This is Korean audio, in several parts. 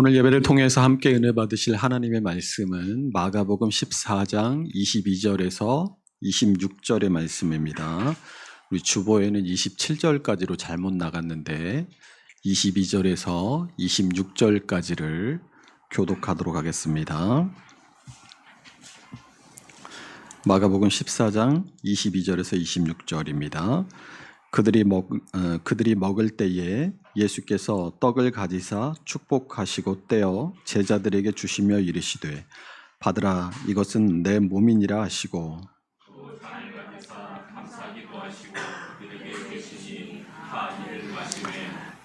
오늘 예배를 통해서 함께 은혜 받으실 하나님의 말씀은 마가복음 14장 22절에서 26절의 말씀입니다. 우리 주보에는 27절까지로 잘못 나갔는데 22절에서 26절까지를 교독하도록 하겠습니다. 마가복음 14장 22절에서 26절입니다. 그들이 먹을 때에 예수께서 떡을 가지사 축복하시고 떼어 제자들에게 주시며 이르시되 받으라, 이것은 내 몸이니라 하시고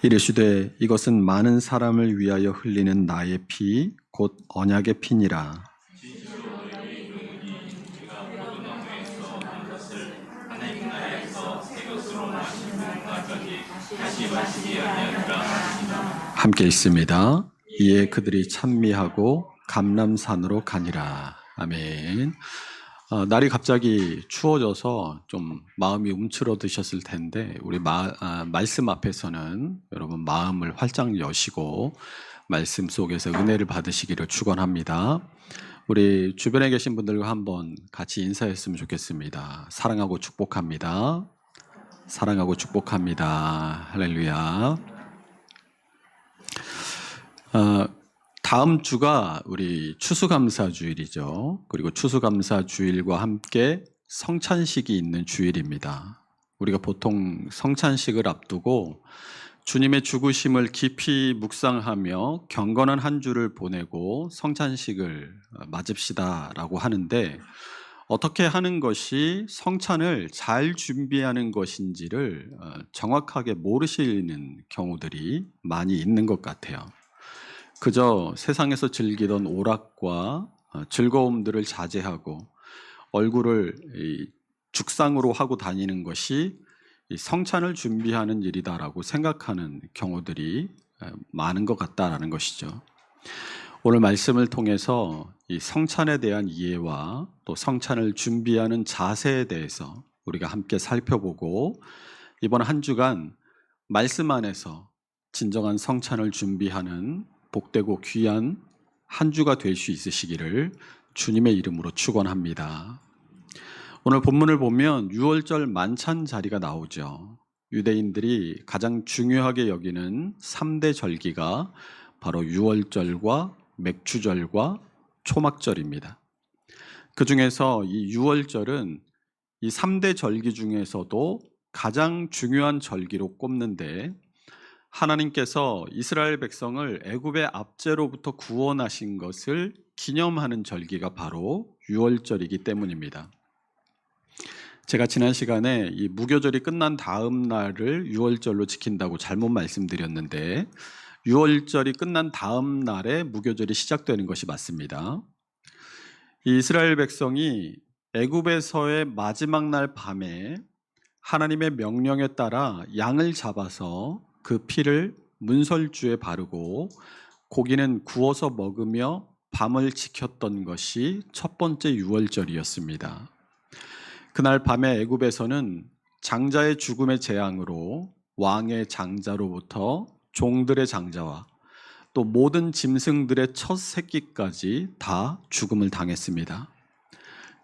이르시되 이것은 많은 사람을 위하여 흘리는 나의 피 곧 언약의 피니라. 함께 있습니다. 이에 그들이 찬미하고 감람산으로 가니라. 아멘. 날이 갑자기 추워져서 좀 마음이 움츠러드셨을 텐데 우리 말씀 앞에서는 여러분 마음을 활짝 여시고 말씀 속에서 은혜를 받으시기를 축원합니다. 우리 주변에 계신 분들과 한번 같이 인사했으면 좋겠습니다. 사랑하고 축복합니다. 사랑하고 축복합니다. 할렐루야. 다음 주가 우리 추수감사주일이죠. 그리고 추수감사주일과 함께 성찬식이 있는 주일입니다. 우리가 보통 성찬식을 앞두고 주님의 죽으심을 깊이 묵상하며 경건한 한 주를 보내고 성찬식을 맞읍시다라고 하는데, 어떻게 하는 것이 성찬을 잘 준비하는 것인지를 정확하게 모르시는 경우들이 많이 있는 것 같아요. 그저 세상에서 즐기던 오락과 즐거움들을 자제하고 얼굴을 죽상으로 하고 다니는 것이 성찬을 준비하는 일이다라고 생각하는 경우들이 많은 것 같다라는 것이죠. 오늘 말씀을 통해서 이 성찬에 대한 이해와 또 성찬을 준비하는 자세에 대해서 우리가 함께 살펴보고, 이번 한 주간 말씀 안에서 진정한 성찬을 준비하는 복되고 귀한 한 주가 될 수 있으시기를 주님의 이름으로 축원합니다. 오늘 본문을 보면 유월절 만찬 자리가 나오죠. 유대인들이 가장 중요하게 여기는 3대 절기가 바로 유월절과 맥주절과 초막절입니다. 그 중에서 이 유월절은 이 3대 절기 중에서도 가장 중요한 절기로 꼽는데, 하나님께서 이스라엘 백성을 애굽의 압제로부터 구원하신 것을 기념하는 절기가 바로 유월절이기 때문입니다. 제가 지난 시간에 이 무교절이 끝난 다음 날을 유월절로 지킨다고 잘못 말씀드렸는데, 유월절이 끝난 다음 날에 무교절이 시작되는 것이 맞습니다. 이 이스라엘 백성이 애굽에서의 마지막 날 밤에 하나님의 명령에 따라 양을 잡아서 그 피를 문설주에 바르고 고기는 구워서 먹으며 밤을 지켰던 것이 첫 번째 유월절이었습니다. 그날 밤에 애굽에서는 장자의 죽음의 재앙으로 왕의 장자로부터 종들의 장자와 또 모든 짐승들의 첫 새끼까지 다 죽음을 당했습니다.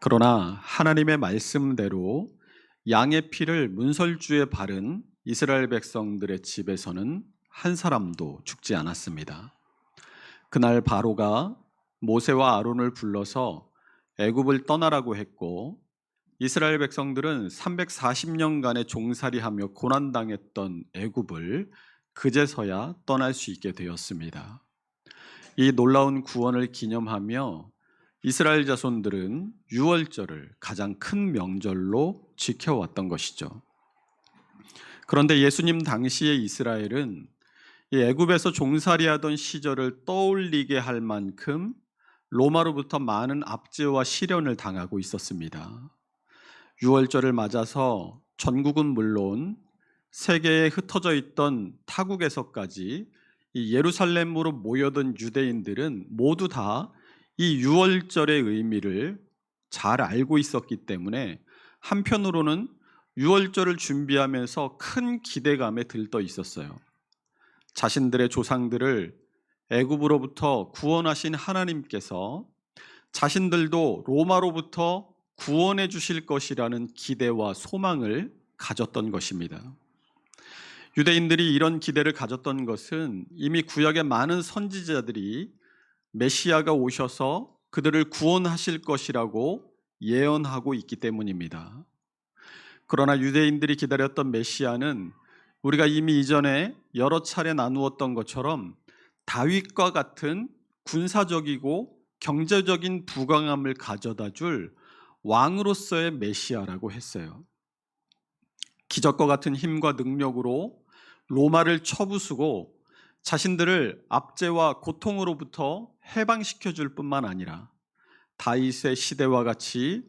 그러나 하나님의 말씀대로 양의 피를 문설주에 바른 이스라엘 백성들의 집에서는 한 사람도 죽지 않았습니다. 그날 바로가 모세와 아론을 불러서 애굽을 떠나라고 했고, 이스라엘 백성들은 340년간의 종살이하며 고난당했던 애굽을 그제서야 떠날 수 있게 되었습니다. 이 놀라운 구원을 기념하며 이스라엘 자손들은 유월절을 가장 큰 명절로 지켜왔던 것이죠. 그런데 예수님 당시의 이스라엘은 이 애굽에서 종살이하던 시절을 떠올리게 할 만큼 로마로부터 많은 압제와 시련을 당하고 있었습니다. 유월절을 맞아서 전국은 물론 세계에 흩어져 있던 타국에서까지 이 예루살렘으로 모여든 유대인들은 모두 다 이 유월절의 의미를 잘 알고 있었기 때문에 한편으로는 유월절을 준비하면서 큰 기대감에 들떠 있었어요. 자신들의 조상들을 애굽으로부터 구원하신 하나님께서 자신들도 로마로부터 구원해 주실 것이라는 기대와 소망을 가졌던 것입니다. 유대인들이 이런 기대를 가졌던 것은 이미 구약의 많은 선지자들이 메시아가 오셔서 그들을 구원하실 것이라고 예언하고 있기 때문입니다. 그러나 유대인들이 기다렸던 메시아는 우리가 이미 이전에 여러 차례 나누었던 것처럼 다윗과 같은 군사적이고 경제적인 부강함을 가져다 줄 왕으로서의 메시아라고 했어요. 기적과 같은 힘과 능력으로 로마를 쳐부수고 자신들을 압제와 고통으로부터 해방시켜 줄 뿐만 아니라 다윗의 시대와 같이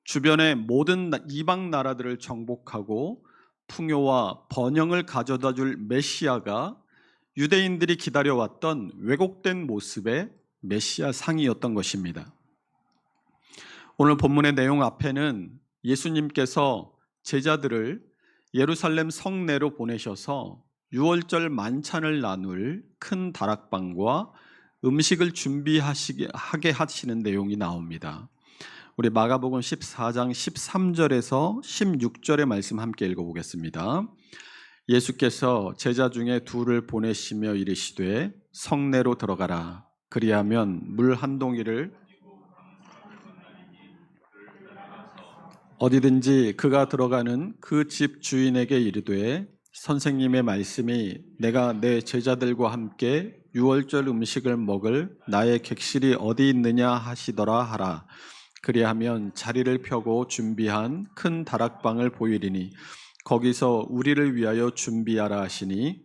주변의 모든 이방 나라들을 정복하고 풍요와 번영을 가져다 줄 메시아가 유대인들이 기다려왔던 왜곡된 모습의 메시아 상이었던 것입니다. 오늘 본문의 내용 앞에는 예수님께서 제자들을 예루살렘 성내로 보내셔서 유월절 만찬을 나눌 큰 다락방과 음식을 준비하게 하시는 내용이 나옵니다. 우리 마가복음 14장 13절에서 16절의 말씀 함께 읽어보겠습니다. 예수께서 제자 중에 둘을 보내시며 이르시되 성내로 들어가라. 그리하면 물 한 동이를 어디든지 그가 들어가는 그 집 주인에게 이르되 선생님의 말씀이 내가 내 제자들과 함께 유월절 음식을 먹을 나의 객실이 어디 있느냐 하시더라 하라. 그리하면 자리를 펴고 준비한 큰 다락방을 보이리니 거기서 우리를 위하여 준비하라 하시니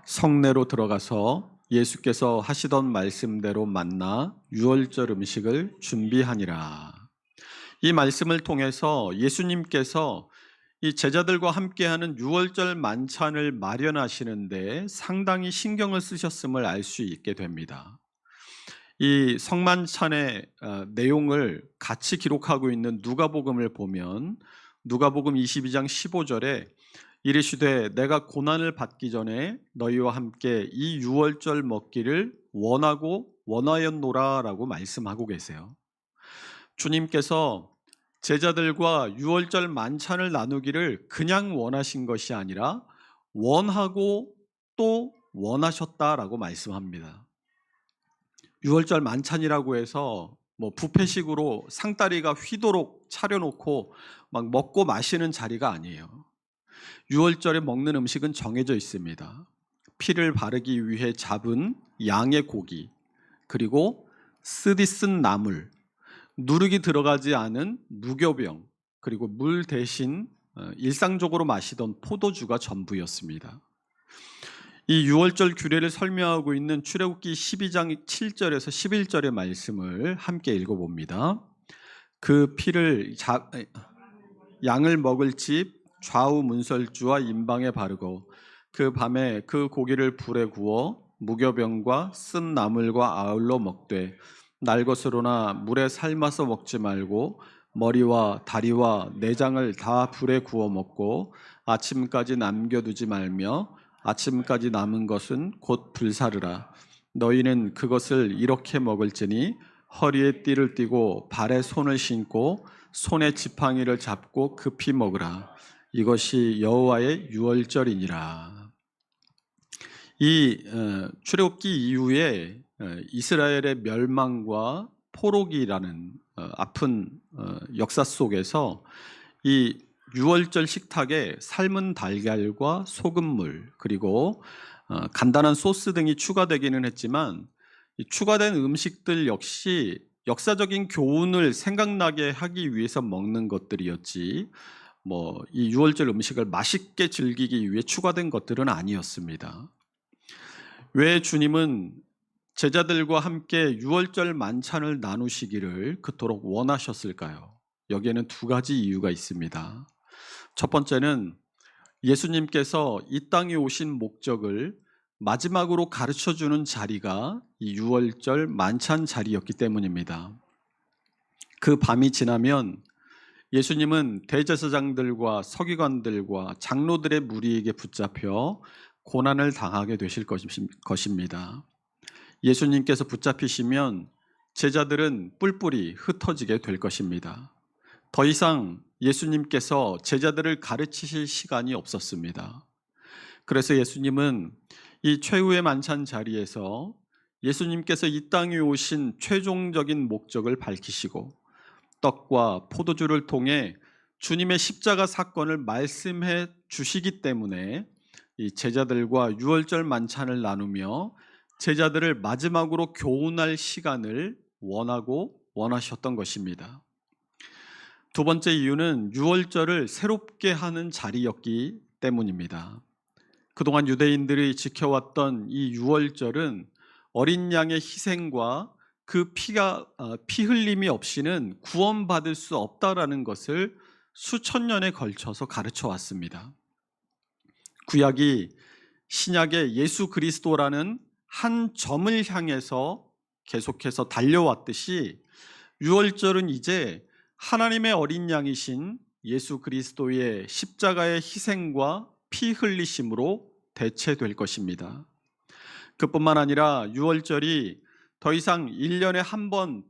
성내로 들어가서 예수께서 하시던 말씀대로 만나 유월절 음식을 준비하니라. 이 말씀을 통해서 예수님께서 이 제자들과 함께하는 유월절 만찬을 마련하시는데 상당히 신경을 쓰셨음을 알 수 있게 됩니다. 이 성만찬의 내용을 같이 기록하고 있는 누가복음을 보면 누가복음 22장 15절에 이르시되 내가 고난을 받기 전에 너희와 함께 이 유월절 먹기를 원하였노라 라고 말씀하고 계세요. 주님께서 제자들과 유월절 만찬을 나누기를 그냥 원하신 것이 아니라 원하고 또 원하셨다라고 말씀합니다. 유월절 만찬이라고 해서 뷔페식으로 상다리가 휘도록 차려놓고 막 먹고 마시는 자리가 아니에요. 유월절에 먹는 음식은 정해져 있습니다. 피를 바르기 위해 잡은 양의 고기, 그리고 쓰디 쓴 나물, 누룩이 들어가지 않은 무교병, 그리고 물 대신 일상적으로 마시던 포도주가 전부였습니다. 이 유월절 규례를 설명하고 있는 출애굽기 12장 7절에서 11절의 말씀을 함께 읽어봅니다. 그 피를 양을 먹을 집 좌우 문설주와 임방에 바르고 그 밤에 그 고기를 불에 구워 무교병과 쓴 나물과 아울러 먹되 날것으로나 물에 삶아서 먹지 말고 머리와 다리와 내장을 다 불에 구워 먹고 아침까지 남겨두지 말며 아침까지 남은 것은 곧 불사르라. 너희는 그것을 이렇게 먹을지니 허리에 띠를 띠고 발에 손을 신고 손에 지팡이를 잡고 급히 먹으라. 이것이 여호와의 유월절이니라. 이 출애굽기 이후에 이스라엘의 멸망과 포로기라는 아픈 역사 속에서 이 유월절 식탁에 삶은 달걀과 소금물 그리고 간단한 소스 등이 추가되기는 했지만 이 추가된 음식들 역시 역사적인 교훈을 생각나게 하기 위해서 먹는 것들이었지 이 유월절 음식을 맛있게 즐기기 위해 추가된 것들은 아니었습니다. 왜 주님은 제자들과 함께 유월절 만찬을 나누시기를 그토록 원하셨을까요? 여기에는 두 가지 이유가 있습니다. 첫 번째는 예수님께서 이 땅에 오신 목적을 마지막으로 가르쳐주는 자리가 이 유월절 만찬 자리였기 때문입니다. 그 밤이 지나면 예수님은 대제사장들과 서기관들과 장로들의 무리에게 붙잡혀 고난을 당하게 되실 것입니다. 예수님께서 붙잡히시면 제자들은 뿔뿔이 흩어지게 될 것입니다. 더 이상 예수님께서 제자들을 가르치실 시간이 없었습니다. 그래서 예수님은 이 최후의 만찬 자리에서 예수님께서 이 땅에 오신 최종적인 목적을 밝히시고 떡과 포도주를 통해 주님의 십자가 사건을 말씀해 주시기 때문에 이 제자들과 유월절 만찬을 나누며 제자들을 마지막으로 교훈할 시간을 원하셨던 것입니다. 두 번째 이유는 유월절을 새롭게 하는 자리였기 때문입니다. 그동안 유대인들이 지켜왔던 이 유월절은 어린 양의 희생과 그 피 흘림이 없이는 구원받을 수 없다라는 것을 수천 년에 걸쳐서 가르쳐 왔습니다. 구약이 신약의 예수 그리스도라는 한 점을 향해서 계속해서 달려왔듯이 유월절은 이제 하나님의 어린 양이신 예수 그리스도의 십자가의 희생과 피 흘리심으로 대체될 것입니다. 그뿐만 아니라 유월절이 더 이상 1년에 한 번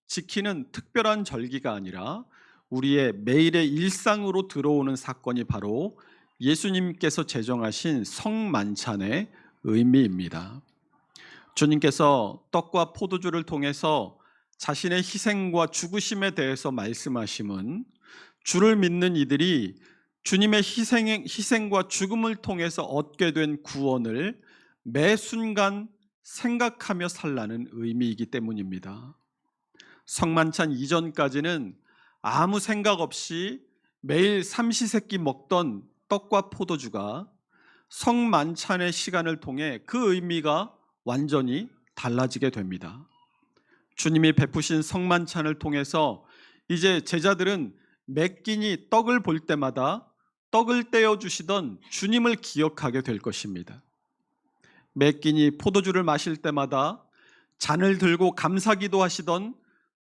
지키는 특별한 절기가 아니라 우리의 매일의 일상으로 들어오는 사건이 바로 예수님께서 제정하신 성만찬의 의미입니다. 주님께서 떡과 포도주를 통해서 자신의 희생과 죽으심에 대해서 말씀하심은 주를 믿는 이들이 주님의 희생과 죽음을 통해서 얻게 된 구원을 매 순간 생각하며 살라는 의미이기 때문입니다. 성만찬 이전까지는 아무 생각 없이 매일 삼시세끼 먹던 떡과 포도주가 성만찬의 시간을 통해 그 의미가 완전히 달라지게 됩니다. 주님이 베푸신 성만찬을 통해서 이제 제자들은 매 끼니 떡을 볼 때마다 떡을 떼어 주시던 주님을 기억하게 될 것입니다. 매 끼니 포도주를 마실 때마다 잔을 들고 감사기도 하시던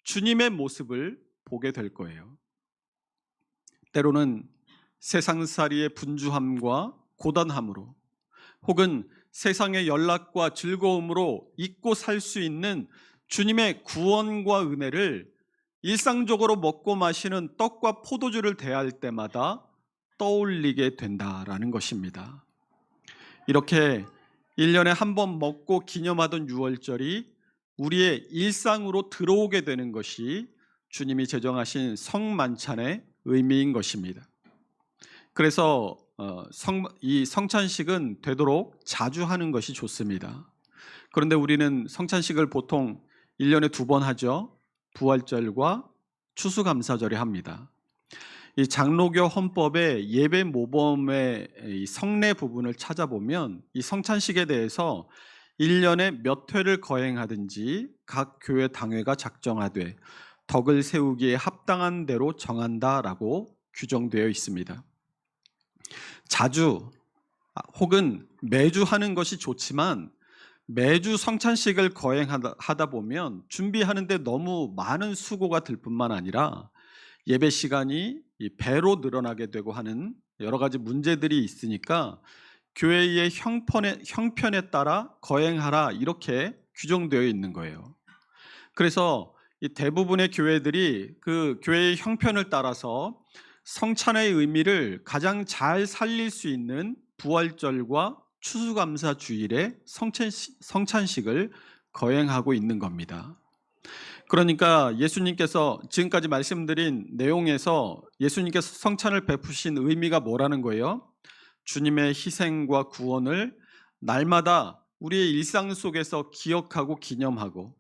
주님의 모습을 보게 될 거예요. 때로는 세상살이의 분주함과 고단함으로 혹은 세상의 연락과 즐거움으로 잊고 살 수 있는 주님의 구원과 은혜를 일상적으로 먹고 마시는 떡과 포도주를 대할 때마다 떠올리게 된다라는 것입니다. 이렇게 1년에 한 번 먹고 기념하던 유월절이 우리의 일상으로 들어오게 되는 것이 주님이 제정하신 성만찬의 의미인 것입니다. 그래서 이 성찬식은 되도록 자주 하는 것이 좋습니다. 그런데 우리는 성찬식을 보통 1년에 2번 하죠. 부활절과 추수감사절에 합니다. 이 장로교 헌법의 예배 모범의 이 성례 부분을 찾아보면 이 성찬식에 대해서 1년에 몇 회를 거행하든지 각 교회 당회가 작정하되 덕을 세우기에 합당한 대로 정한다라고 규정되어 있습니다. 자주 혹은 매주 하는 것이 좋지만 매주 성찬식을 거행하다 보면 준비하는데 너무 많은 수고가 들 뿐만 아니라 예배 시간이 배로 늘어나게 되고 하는 여러 가지 문제들이 있으니까 교회의 형편에 따라 거행하라 이렇게 규정되어 있는 거예요. 그래서 이 대부분의 교회들이 그 교회의 형편을 따라서 성찬의 의미를 가장 잘 살릴 수 있는 부활절과 추수감사 주일에 성찬식을 거행하고 있는 겁니다. 그러니까 예수님께서 지금까지 말씀드린 내용에서 예수님께서 성찬을 베푸신 의미가 뭐라는 거예요? 주님의 희생과 구원을 날마다 우리의 일상 속에서 기억하고 기념하고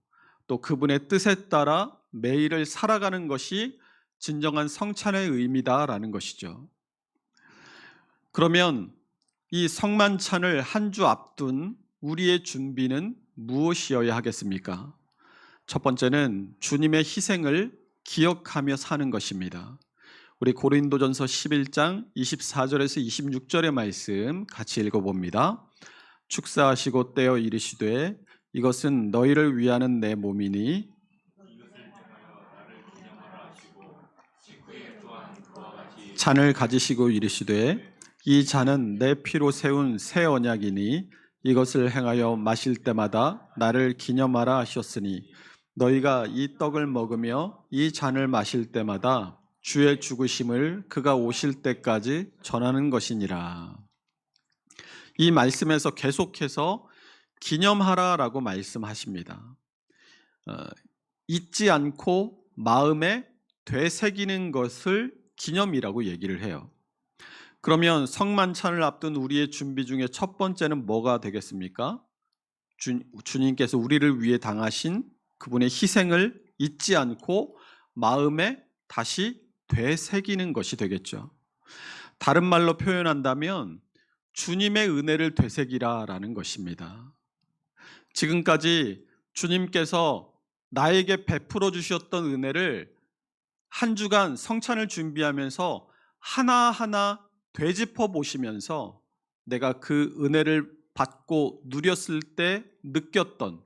또 그분의 뜻에 따라 매일을 살아가는 것이 진정한 성찬의 의미다라는 것이죠. 그러면 이 성만찬을 한 주 앞둔 우리의 준비는 무엇이어야 하겠습니까? 첫 번째는 주님의 희생을 기억하며 사는 것입니다. 우리 고린도전서 11장 24절에서 26절의 말씀 같이 읽어봅니다. 축사하시고 떼어 이르시되 이것은 너희를 위하는 내 몸이니 잔을 가지시고 이르시되 이 잔은 내 피로 세운 새 언약이니 이것을 행하여 마실 때마다 나를 기념하라 하셨으니 너희가 이 떡을 먹으며 이 잔을 마실 때마다 주의 죽으심을 그가 오실 때까지 전하는 것이니라. 이 말씀에서 계속해서 기념하라라고 말씀하십니다. 잊지 않고 마음에 되새기는 것을 기념이라고 얘기를 해요. 그러면 성만찬을 앞둔 우리의 준비 중에 첫 번째는 뭐가 되겠습니까? 주님께서 우리를 위해 당하신 그분의 희생을 잊지 않고 마음에 다시 되새기는 것이 되겠죠. 다른 말로 표현한다면 주님의 은혜를 되새기라라는 것입니다. 지금까지 주님께서 나에게 베풀어 주셨던 은혜를 한 주간 성찬을 준비하면서 하나하나 되짚어 보시면서 내가 그 은혜를 받고 누렸을 때 느꼈던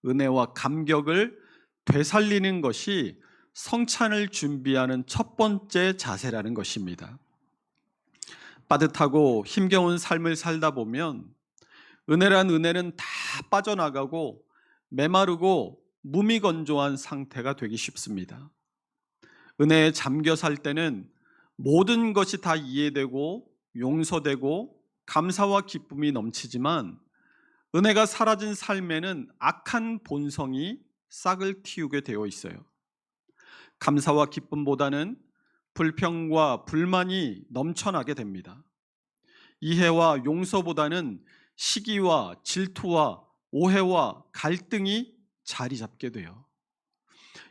은혜와 감격을 되살리는 것이 성찬을 준비하는 첫 번째 자세라는 것입니다. 빠듯하고 힘겨운 삶을 살다 보면 은혜란 은혜는 다 빠져나가고 메마르고 무미건조한 상태가 되기 쉽습니다. 은혜에 잠겨 살 때는 모든 것이 다 이해되고 용서되고 감사와 기쁨이 넘치지만 은혜가 사라진 삶에는 악한 본성이 싹을 틔우게 되어 있어요. 감사와 기쁨보다는 불평과 불만이 넘쳐나게 됩니다. 이해와 용서보다는 시기와 질투와 오해와 갈등이 자리 잡게 돼요.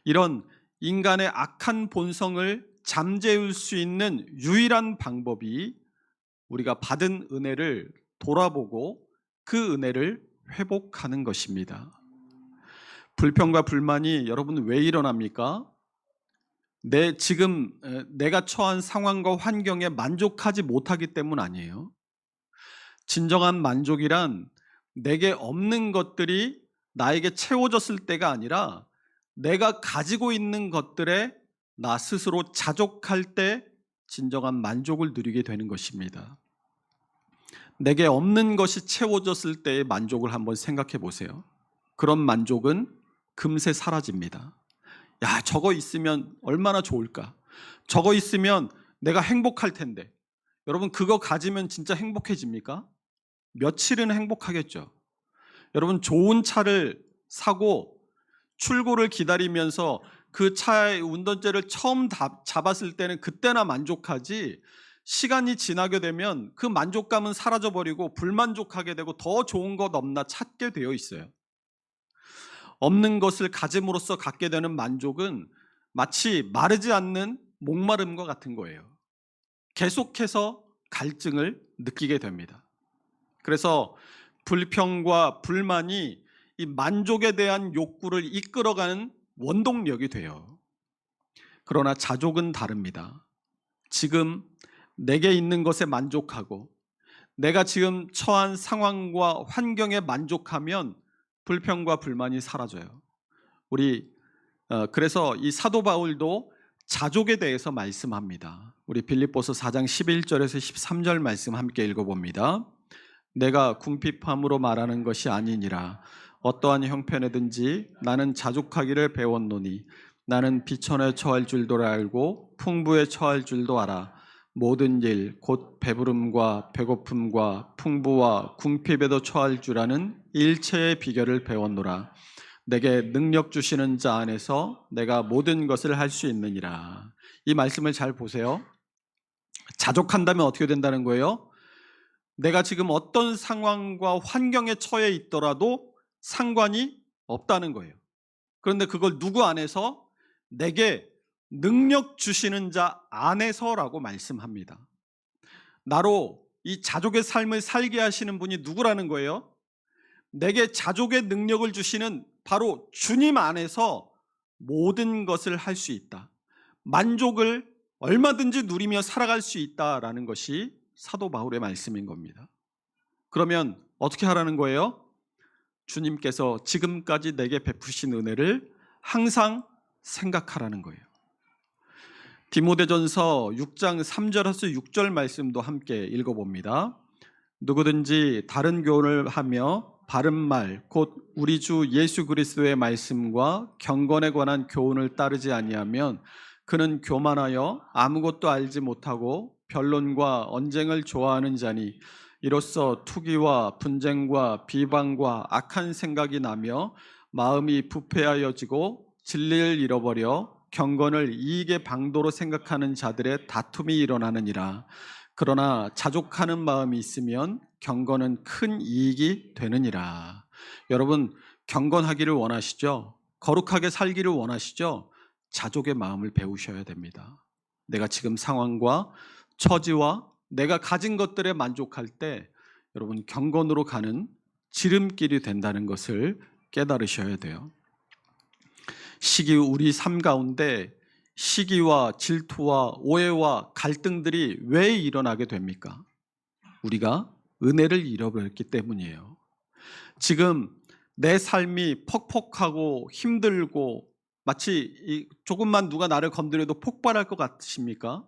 이런 인간의 악한 본성을 잠재울 수 있는 유일한 방법이 우리가 받은 은혜를 돌아보고 그 은혜를 회복하는 것입니다. 불평과 불만이 여러분 왜 일어납니까? 지금 내가 처한 상황과 환경에 만족하지 못하기 때문 아니에요. 진정한 만족이란 내게 없는 것들이 나에게 채워졌을 때가 아니라 내가 가지고 있는 것들에 나 스스로 자족할 때 진정한 만족을 누리게 되는 것입니다. 내게 없는 것이 채워졌을 때의 만족을 한번 생각해 보세요. 그런 만족은 금세 사라집니다. 야, 저거 있으면 얼마나 좋을까? 저거 있으면 내가 행복할 텐데. 여러분, 그거 가지면 진짜 행복해집니까? 며칠은 행복하겠죠. 여러분, 좋은 차를 사고 출고를 기다리면서 그 차의 운전대를 처음 잡았을 때는 그때나 만족하지, 시간이 지나게 되면 그 만족감은 사라져버리고 불만족하게 되고 더 좋은 것 없나 찾게 되어 있어요. 없는 것을 가짐으로써 갖게 되는 만족은 마치 마르지 않는 목마름과 같은 거예요. 계속해서 갈증을 느끼게 됩니다. 그래서 불평과 불만이 이 만족에 대한 욕구를 이끌어가는 원동력이 돼요. 그러나 자족은 다릅니다. 지금 내게 있는 것에 만족하고 내가 지금 처한 상황과 환경에 만족하면 불평과 불만이 사라져요. 그래서 이 사도 바울도 자족에 대해서 말씀합니다. 우리 빌립보서 4장 11절에서 13절 말씀 함께 읽어봅니다. 내가 궁핍함으로 말하는 것이 아니니라. 어떠한 형편에든지 나는 자족하기를 배웠노니 나는 비천에 처할 줄도 알고 풍부에 처할 줄도 알아. 모든 일 곧 배부름과 배고픔과 풍부와 궁핍에도 처할 줄 아는 일체의 비결을 배웠노라. 내게 능력 주시는 자 안에서 내가 모든 것을 할 수 있느니라. 이 말씀을 잘 보세요. 자족한다면 어떻게 된다는 거예요? 내가 지금 어떤 상황과 환경에 처해 있더라도 상관이 없다는 거예요. 그런데 그걸 누구 안에서? 내게 능력 주시는 자 안에서라고 말씀합니다. 나로 이 자족의 삶을 살게 하시는 분이 누구라는 거예요? 내게 자족의 능력을 주시는 바로 주님 안에서 모든 것을 할 수 있다. 만족을 얼마든지 누리며 살아갈 수 있다라는 것이 사도 바울의 말씀인 겁니다. 그러면 어떻게 하라는 거예요? 주님께서 지금까지 내게 베푸신 은혜를 항상 생각하라는 거예요. 디모데전서 6장 3절에서 6절 말씀도 함께 읽어봅니다. 누구든지 다른 교훈을 하며 바른 말 곧 우리 주 예수 그리스도의 말씀과 경건에 관한 교훈을 따르지 아니하면 그는 교만하여 아무것도 알지 못하고 변론과 언쟁을 좋아하는 자니 이로써 투기와 분쟁과 비방과 악한 생각이 나며 마음이 부패하여지고 진리를 잃어버려 경건을 이익의 방도로 생각하는 자들의 다툼이 일어나느니라. 그러나 자족하는 마음이 있으면 경건은 큰 이익이 되느니라. 여러분, 경건하기를 원하시죠? 거룩하게 살기를 원하시죠? 자족의 마음을 배우셔야 됩니다. 내가 지금 상황과 처지와 내가 가진 것들에 만족할 때 여러분 경건으로 가는 지름길이 된다는 것을 깨달으셔야 돼요. 우리 삶 가운데 시기와 질투와 오해와 갈등들이 왜 일어나게 됩니까? 우리가 은혜를 잃어버렸기 때문이에요. 지금 내 삶이 퍽퍽하고 힘들고 마치 조금만 누가 나를 건드려도 폭발할 것 같으십니까?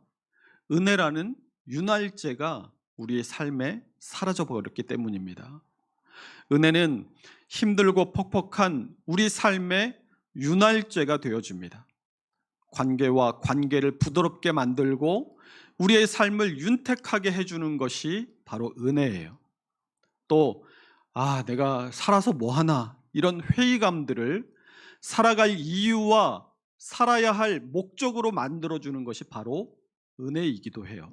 은혜라는 윤활제가 우리의 삶에 사라져버렸기 때문입니다. 은혜는 힘들고 퍽퍽한 우리 삶의 윤활제가 되어줍니다. 관계와 관계를 부드럽게 만들고 우리의 삶을 윤택하게 해주는 것이 바로 은혜예요. 또 내가 살아서 뭐하나 이런 회의감들을 살아갈 이유와 살아야 할 목적으로 만들어주는 것이 바로 은혜이기도 해요.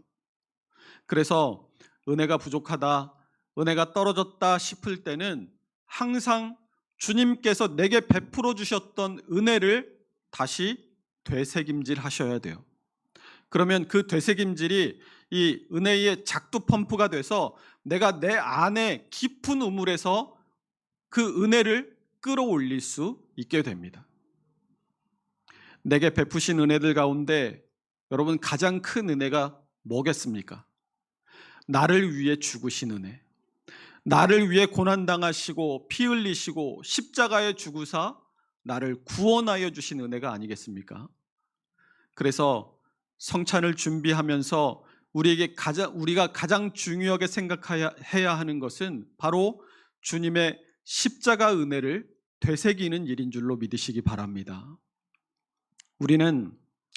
그래서 은혜가 부족하다, 은혜가 떨어졌다 싶을 때는 항상 주님께서 내게 베풀어 주셨던 은혜를 다시 되새김질 하셔야 돼요. 그러면 그 되새김질이 이 은혜의 작두 펌프가 돼서 내가 내 안에 깊은 우물에서 그 은혜를 끌어올릴 수 있게 됩니다. 내게 베푸신 은혜들 가운데 여러분 가장 큰 은혜가 뭐겠습니까? 나를 위해 죽으신 은혜, 나를 위해 고난당하시고 피 흘리시고 십자가에 죽으사 나를 구원하여 주신 은혜가 아니겠습니까? 그래서 성찬을 준비하면서 우리가 가장 중요하게 생각해야 하는 것은 바로 주님의 십자가 은혜를 되새기는 일인 줄로 믿으시기 바랍니다.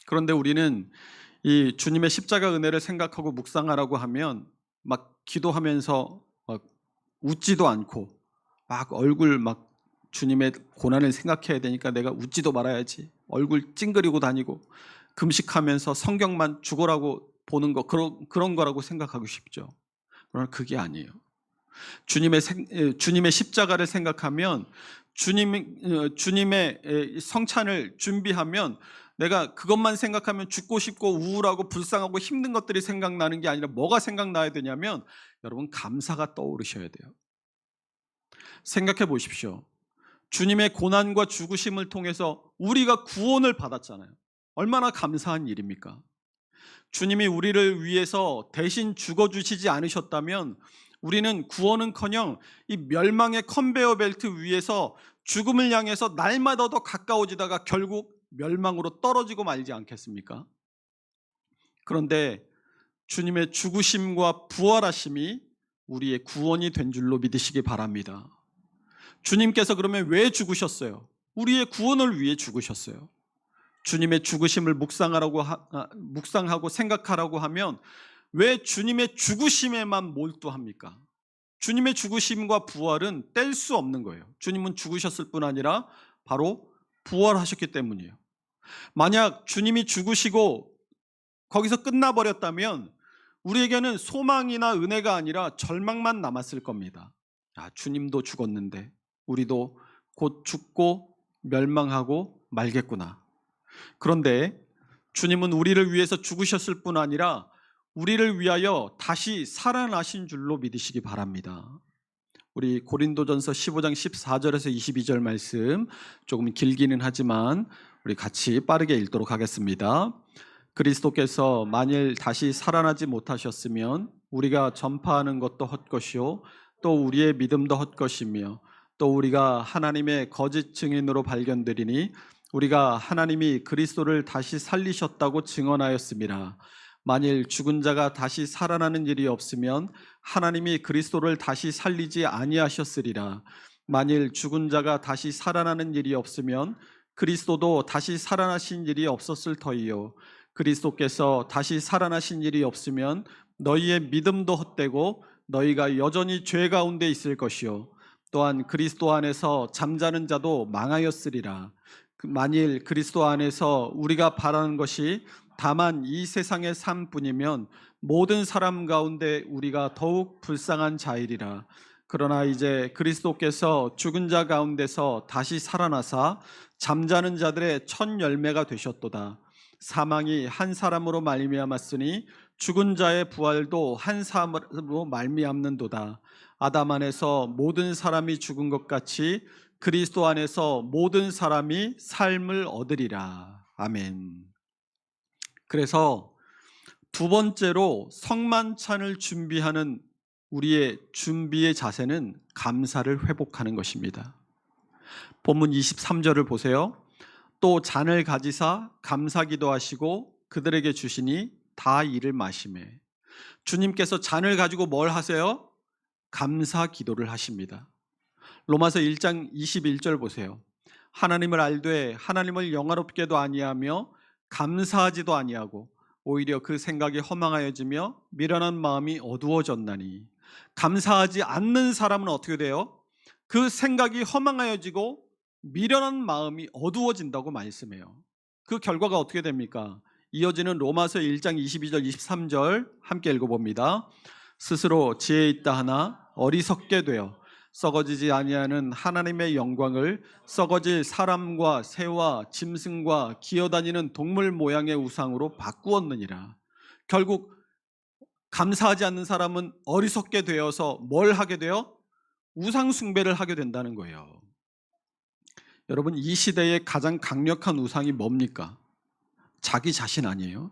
그런데 우리는 이 주님의 십자가 은혜를 생각하고 묵상하라고 하면 막 기도하면서 막 웃지도 않고 막 얼굴 막 주님의 고난을 생각해야 되니까 내가 웃지도 말아야지, 얼굴 찡그리고 다니고 금식하면서 성경만 죽어라고 보는 거, 그런 거라고 생각하고 싶죠. 그러나 그게 아니에요. 주님의 십자가를 생각하면 주님의 성찬을 준비하면 내가 그것만 생각하면 죽고 싶고 우울하고 불쌍하고 힘든 것들이 생각나는 게 아니라 뭐가 생각나야 되냐면 여러분 감사가 떠오르셔야 돼요. 생각해 보십시오. 주님의 고난과 죽으심을 통해서 우리가 구원을 받았잖아요. 얼마나 감사한 일입니까? 주님이 우리를 위해서 대신 죽어주시지 않으셨다면 우리는 구원은커녕 이 멸망의 컨베이어 벨트 위에서 죽음을 향해서 날마다 더 가까워지다가 결국 멸망으로 떨어지고 말지 않겠습니까? 그런데 주님의 죽으심과 부활하심이 우리의 구원이 된 줄로 믿으시기 바랍니다. 주님께서 그러면 왜 죽으셨어요? 우리의 구원을 위해 죽으셨어요. 주님의 죽으심을 묵상하고 생각하라고 하면 왜 주님의 죽으심에만 몰두합니까? 주님의 죽으심과 부활은 뗄 수 없는 거예요. 주님은 죽으셨을 뿐 아니라 바로 부활하셨기 때문이에요. 만약 주님이 죽으시고 거기서 끝나버렸다면 우리에게는 소망이나 은혜가 아니라 절망만 남았을 겁니다. 주님도 죽었는데 우리도 곧 죽고 멸망하고 말겠구나. 그런데 주님은 우리를 위해서 죽으셨을 뿐 아니라 우리를 위하여 다시 살아나신 줄로 믿으시기 바랍니다. 우리 고린도전서 15장 14절에서 22절 말씀 조금 길기는 하지만 우리 같이 빠르게 읽도록 하겠습니다. 그리스도께서 만일 다시 살아나지 못하셨으면 우리가 전파하는 것도 헛것이요 또 우리의 믿음도 헛것이며 또 우리가 하나님의 거짓 증인으로 발견되리니 우리가 하나님이 그리스도를 다시 살리셨다고 증언하였습니다. 만일 죽은 자가 다시 살아나는 일이 없으면 하나님이 그리스도를 다시 살리지 아니하셨으리라. 만일 죽은 자가 다시 살아나는 일이 없으면 그리스도도 다시 살아나신 일이 없었을 터이요. 그리스도께서 다시 살아나신 일이 없으면 너희의 믿음도 헛되고 너희가 여전히 죄 가운데 있을 것이요. 또한 그리스도 안에서 잠자는 자도 망하였으리라. 만일 그리스도 안에서 우리가 바라는 것이 다만 이 세상의 삶뿐이면 모든 사람 가운데 우리가 더욱 불쌍한 자이리라. 그러나 이제 그리스도께서 죽은 자 가운데서 다시 살아나사 잠자는 자들의 첫 열매가 되셨도다. 사망이 한 사람으로 말미암았으니 죽은 자의 부활도 한 사람으로 말미암는도다. 아담 안에서 모든 사람이 죽은 것 같이 그리스도 안에서 모든 사람이 삶을 얻으리라. 아멘. 그래서 두 번째로 성만찬을 준비하는 우리의 준비의 자세는 감사를 회복하는 것입니다. 본문 23절을 보세요. 또 잔을 가지사 감사기도 하시고 그들에게 주시니 다 이를 마시매. 주님께서 잔을 가지고 뭘 하세요? 감사 기도를 하십니다. 로마서 1장 21절 보세요. 하나님을 알되 하나님을 영화롭게도 아니하며 감사하지도 아니하고 오히려 그 생각이 허망하여지며 미련한 마음이 어두워졌나니. 감사하지 않는 사람은 어떻게 돼요? 그 생각이 허망하여지고 미련한 마음이 어두워진다고 말씀해요. 그 결과가 어떻게 됩니까? 이어지는 로마서 1장 22절 23절 함께 읽어봅니다. 스스로 지혜 있다 하나 어리석게 되어 썩어지지 아니하는 하나님의 영광을 썩어질 사람과 새와 짐승과 기어다니는 동물 모양의 우상으로 바꾸었느니라. 결국 감사하지 않는 사람은 어리석게 되어서 뭘 하게 돼요? 우상 숭배를 하게 된다는 거예요. 여러분, 이 시대의 가장 강력한 우상이 뭡니까? 자기 자신 아니에요?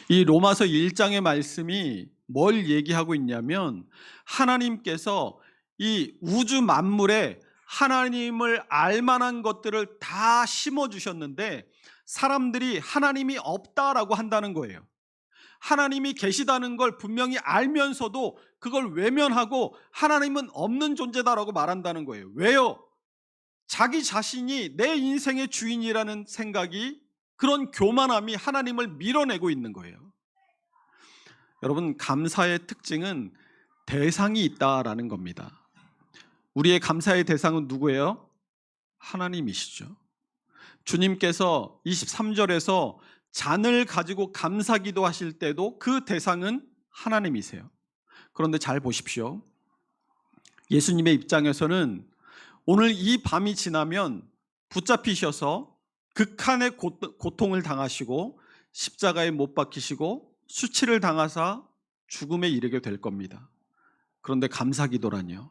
이 로마서 1장의 말씀이 뭘 얘기하고 있냐면 하나님께서 이 우주 만물에 하나님을 알만한 것들을 다 심어주셨는데 사람들이 하나님이 없다라고 한다는 거예요. 하나님이 계시다는 걸 분명히 알면서도 그걸 외면하고 하나님은 없는 존재다라고 말한다는 거예요. 왜요? 자기 자신이 내 인생의 주인이라는 생각이, 그런 교만함이 하나님을 밀어내고 있는 거예요. 여러분, 감사의 특징은 대상이 있다라는 겁니다. 우리의 감사의 대상은 누구예요? 하나님이시죠. 주님께서 23절에서 잔을 가지고 감사기도 하실 때도 그 대상은 하나님이세요. 그런데 잘 보십시오. 예수님의 입장에서는 오늘 이 밤이 지나면 붙잡히셔서 극한의 고통을 당하시고 십자가에 못 박히시고 수치를 당하사 죽음에 이르게 될 겁니다. 그런데 감사기도라니요?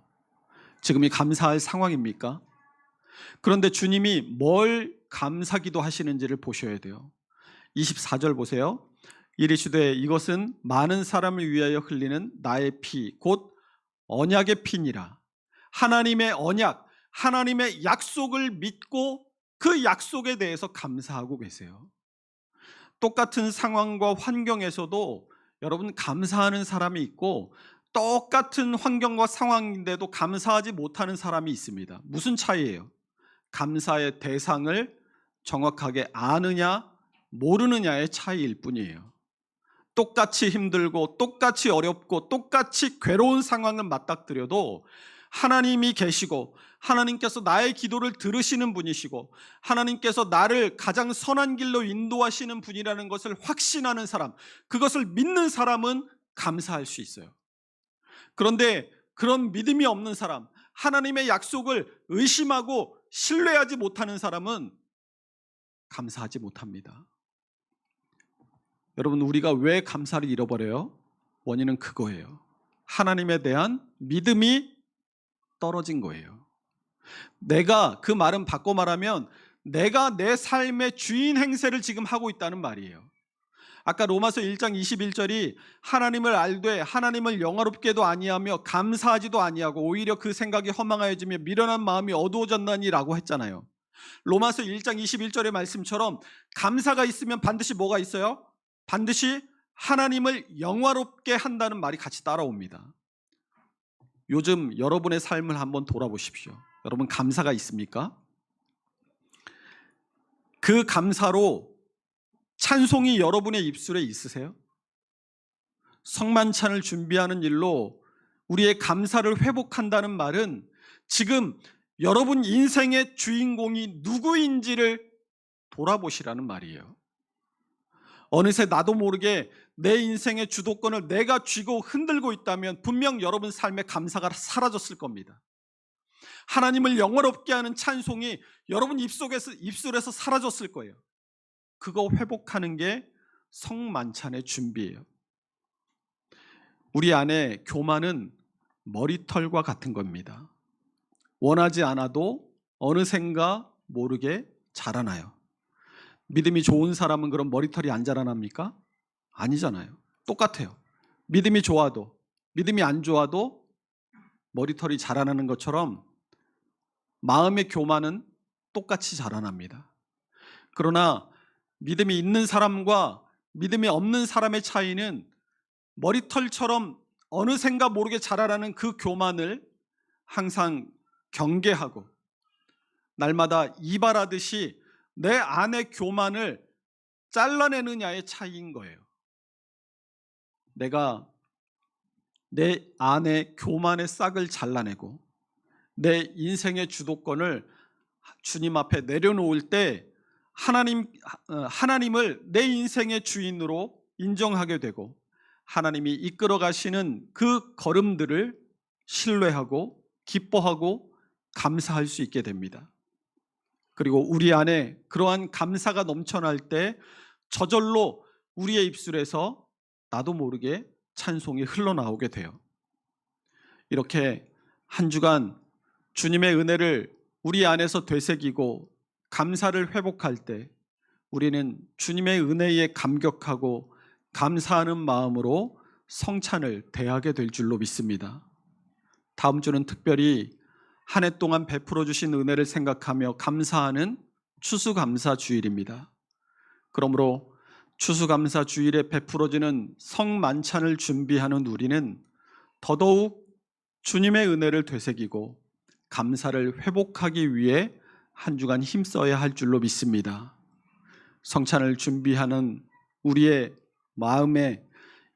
지금이 감사할 상황입니까? 그런데 주님이 뭘 감사기도 하시는지를 보셔야 돼요. 24절 보세요. 이르시되 이것은 많은 사람을 위하여 흘리는 나의 피 곧 언약의 피니라. 하나님의 언약, 하나님의 약속을 믿고 그 약속에 대해서 감사하고 계세요. 똑같은 상황과 환경에서도 여러분 감사하는 사람이 있고 똑같은 환경과 상황인데도 감사하지 못하는 사람이 있습니다. 무슨 차이예요? 감사의 대상을 정확하게 아느냐 모르느냐의 차이일 뿐이에요. 똑같이 힘들고 똑같이 어렵고 똑같이 괴로운 상황을 맞닥뜨려도 하나님이 계시고 하나님께서 나의 기도를 들으시는 분이시고 하나님께서 나를 가장 선한 길로 인도하시는 분이라는 것을 확신하는 사람, 그것을 믿는 사람은 감사할 수 있어요. 그런데 그런 믿음이 없는 사람, 하나님의 약속을 의심하고 신뢰하지 못하는 사람은 감사하지 못합니다. 여러분, 우리가 왜 감사를 잃어버려요? 원인은 그거예요. 하나님에 대한 믿음이 떨어진 거예요. 내가, 그 말은 바꿔 말하면 내가 내 삶의 주인 행세를 지금 하고 있다는 말이에요. 아까 로마서 1장 21절이 하나님을 알되 하나님을 영화롭게도 아니하며 감사하지도 아니하고 오히려 그 생각이 허망하여지며 미련한 마음이 어두워졌나니라고 했잖아요. 로마서 1장 21절의 말씀처럼 감사가 있으면 반드시 뭐가 있어요? 반드시 하나님을 영화롭게 한다는 말이 같이 따라옵니다. 요즘 여러분의 삶을 한번 돌아보십시오. 여러분 감사가 있습니까? 그 감사로 찬송이 여러분의 입술에 있으세요? 성만찬을 준비하는 일로 우리의 감사를 회복한다는 말은 지금 여러분 인생의 주인공이 누구인지를 돌아보시라는 말이에요. 어느새 나도 모르게 내 인생의 주도권을 내가 쥐고 흔들고 있다면 분명 여러분 삶에 감사가 사라졌을 겁니다. 하나님을 영화롭게 하는 찬송이 여러분 입술에서 사라졌을 거예요. 그거 회복하는 게 성만찬의 준비예요. 우리 안에 교만은 머리털과 같은 겁니다. 원하지 않아도 어느샌가 모르게 자라나요. 믿음이 좋은 사람은 그럼 머리털이 안 자라납니까? 아니잖아요. 똑같아요. 믿음이 좋아도 믿음이 안 좋아도 머리털이 자라나는 것처럼 마음의 교만은 똑같이 자라납니다. 그러나 믿음이 있는 사람과 믿음이 없는 사람의 차이는 머리털처럼 어느샌가 모르게 자라나는 그 교만을 항상 경계하고 날마다 이발하듯이 내 안의 교만을 잘라내느냐의 차이인 거예요. 내가 내 안의 교만의 싹을 잘라내고 내 인생의 주도권을 주님 앞에 내려놓을 때 하나님을 내 인생의 주인으로 인정하게 되고 하나님이 이끌어 가시는 그 걸음들을 신뢰하고 기뻐하고 감사할 수 있게 됩니다. 그리고 우리 안에 그러한 감사가 넘쳐날 때 저절로 우리의 입술에서 나도 모르게 찬송이 흘러나오게 돼요. 이렇게 한 주간 주님의 은혜를 우리 안에서 되새기고 감사를 회복할 때 우리는 주님의 은혜에 감격하고 감사하는 마음으로 성찬을 대하게 될 줄로 믿습니다. 다음 주는 특별히 한 해 동안 베풀어 주신 은혜를 생각하며 감사하는 추수감사 주일입니다. 그러므로 추수감사 주일에 베풀어지는 성만찬을 준비하는 우리는 더더욱 주님의 은혜를 되새기고 감사를 회복하기 위해 한 주간 힘써야 할 줄로 믿습니다. 성찬을 준비하는 우리의 마음에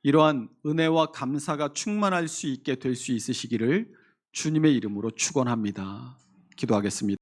이러한 은혜와 감사가 충만할 수 있게 될 수 있으시기를 주님의 이름으로 축원합니다. 기도하겠습니다.